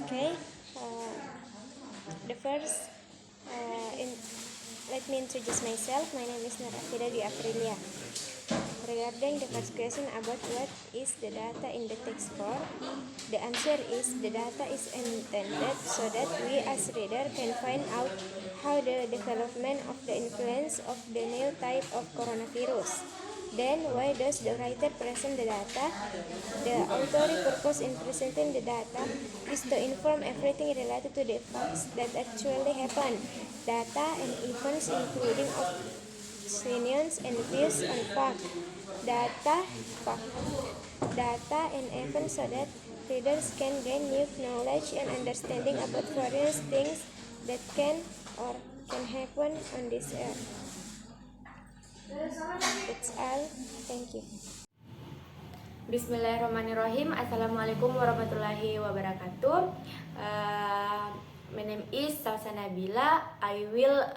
Okay. Uh, the first, let me introduce myself. My name is Narafida Dwi Aprilia. Regarding the first question about what is the data in the text for, the answer is the data is intended so that we as reader can find out how the development of the influence of the new type of coronavirus. Then, why does the writer present the data? The author's purpose in presenting the data is to inform everything related to the facts that actually happen. Data and events including opinions and views on fact. Data, fact. Data and events so that readers can gain new knowledge and understanding about various things that can or can happen on this earth. That's all. Thank you. Bismillahirrahmanirrahim. Assalamualaikum warahmatullahi wabarakatuh. My name is Salsa Nabila. I will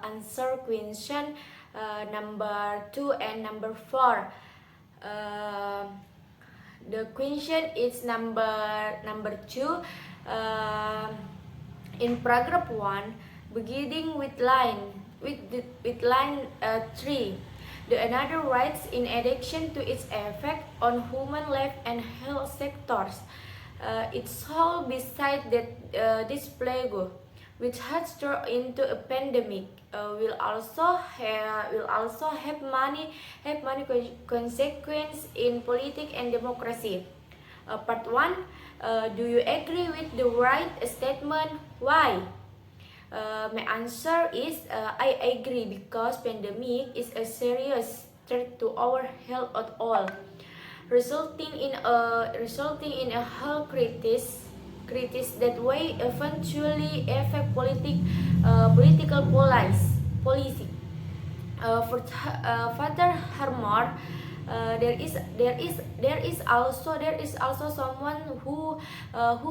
answer question number 2 and number 4. The question is number 2. In paragraph 1, beginning with line 3. The another writes, in addition to its effect on human life and health sectors, its whole beside that this plague, which has turned into a pandemic, will also have many consequences in politics and democracy. Part 1. Do you agree with the right statement? Why? My answer is I agree, because pandemic is a serious threat to our health at all, resulting in a health crisis that will eventually affect political policy. Furthermore, there is also someone who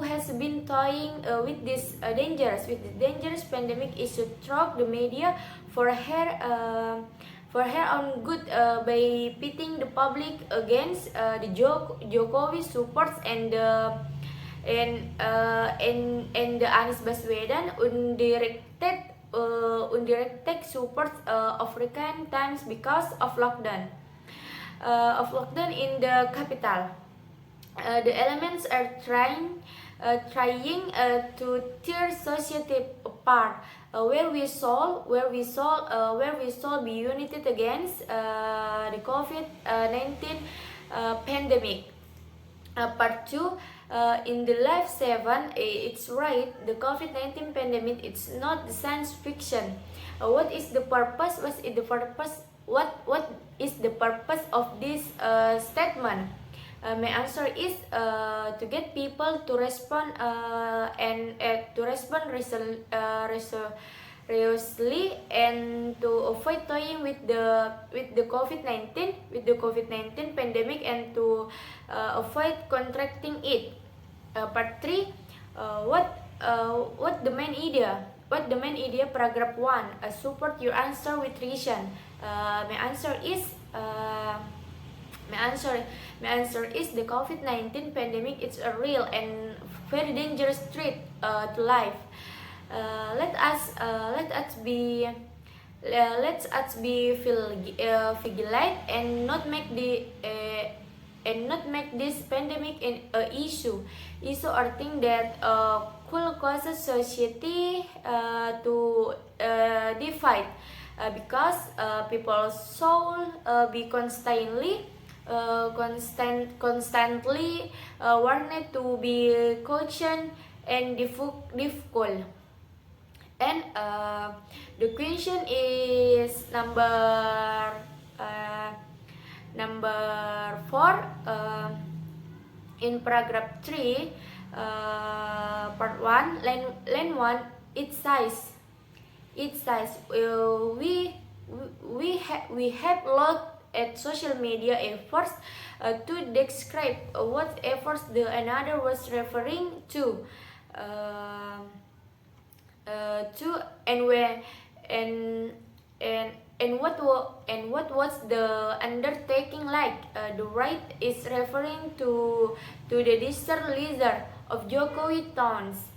has been toying with this dangerous pandemic issue through the media for her own good, by pitting the public against the Jokowi supports and the Anies Baswedan undirected support of recent times because of lockdown in the capital. The elements are trying to tear society apart, where we shall be united against the COVID-19 pandemic. Part 2. In the Life 7, it's right. The COVID-19 pandemic, it's not science fiction. What is the purpose? What is the purpose of this statement? My answer is to get people to respond seriously, and to avoid toying with the COVID-19 pandemic, and to avoid contracting it. Part 3. What the main idea? Paragraph 1. Support your answer with reason. My answer is the COVID-19 pandemic is a real and very dangerous threat to life. Let us be vigilant and not make this pandemic an issue or thing that could cause society to divide, because people should be constantly warned to be caution and difficult. And the question is number 4. In paragraph 3, part 1, line 1, it says we have looked at social media efforts to describe what efforts the another was referring to, and what was the undertaking like. The right is referring to the disaster lizard of Jokowi tones.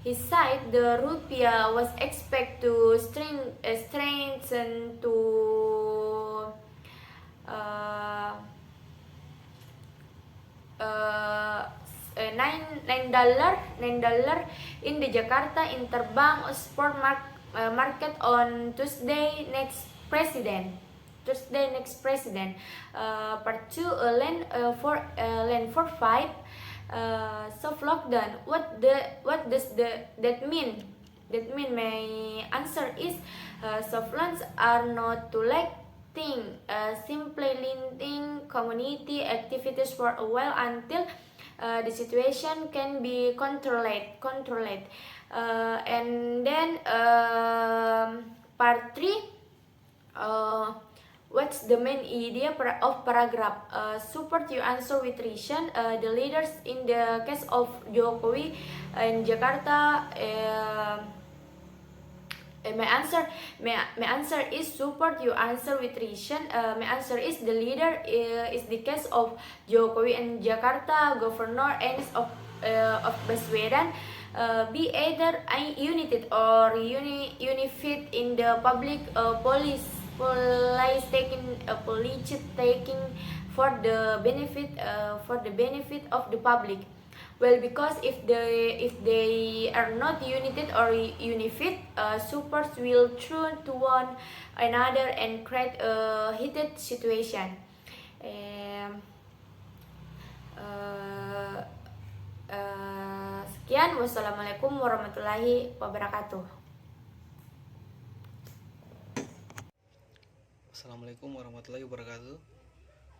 He said the rupiah was expected to strengthen to uh, uh, $9 in the Jakarta Interbank Spot market on Tuesday next president. Part 2, land for 5, soft lockdown. What does that mean? My answer is, soft loans are not to like simply limiting community activities for a while until the situation can be controlled. And then part 3, what's the main idea of paragraph? Support your answer with reason. The leaders in the case of Jokowi in Jakarta. My answer is support your answer with reason. My answer is the leader is the case of Jokowi and Jakarta governor and of Baswedan. Be either united or unified in the public policy taking for the benefit of the public. Well, because if they are not united or unified, supports will turn to one another and create a heated situation. Sekian, wassalamualaikum warahmatullahi wabarakatuh. Assalamualaikum warahmatullahi wabarakatuh.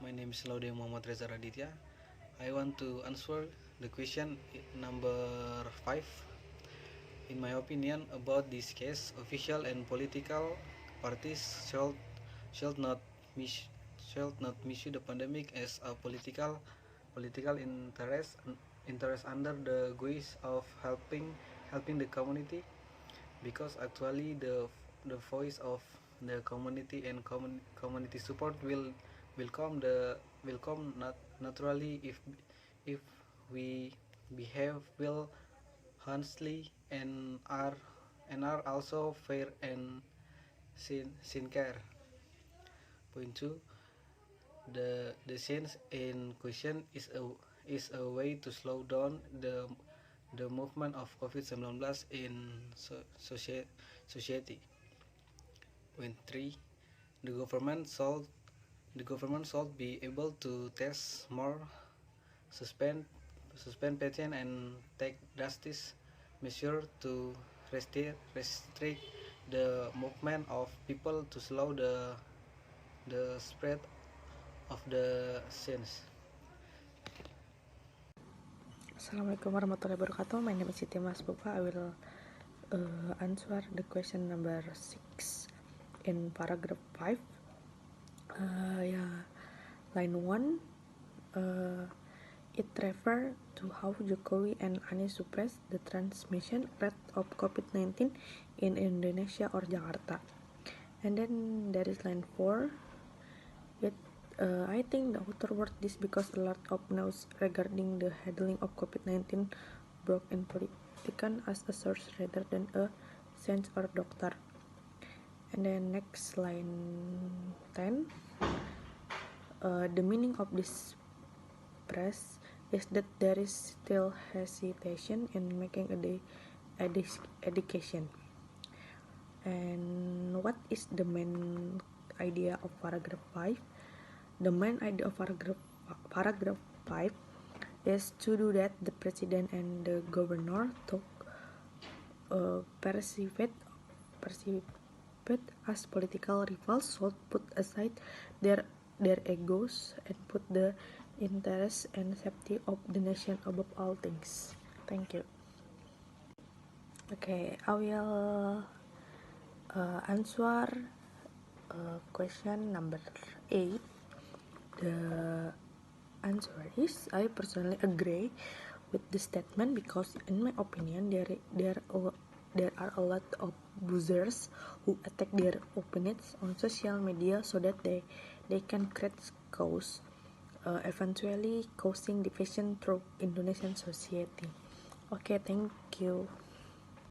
My name is Laude Muhammad Reza Raditya. I want to answer the question number 5. In my opinion about this case, official and political parties should not misuse the pandemic as a political interest under the guise of helping the community, because actually the voice of the community and community support will come naturally if we behave well, honestly, and are also fair and sincere. Point 2, the scenes in question is a way to slow down the movement of COVID-19 in society. Point 3, the government should be able to test more, suspend patients, and take drastic measures to restrict the movement of people to slow the spread of the sins. Assalamualaikum warahmatullahi wabarakatuh. My name is Siti Masbuba. I will answer the question number 6 in paragraph 5. Line 1, it refers to how Jokowi and Anies suppress the transmission rate of COVID-19 in Indonesia or Jakarta. And then there is line 4. I think the author wrote this because a lot of news regarding the handling of COVID-19 broke in politician as a source rather than a science or doctor. And then next line 10, the meaning of this phrase is that there is still hesitation in making education. And what is the main idea of paragraph 5? The main idea of paragraph 5 is to do that the president and the governor took perceived as political rivals should put aside their egos and put the interests and safety of the nation above all things. Thank you. Okay, I will answer question number 8. The answer is, I personally agree with the statement because in my opinion there are a lot of buzzers who attack their opponents on social media so that they can create chaos, eventually causing division through Indonesian society. Okay, thank you.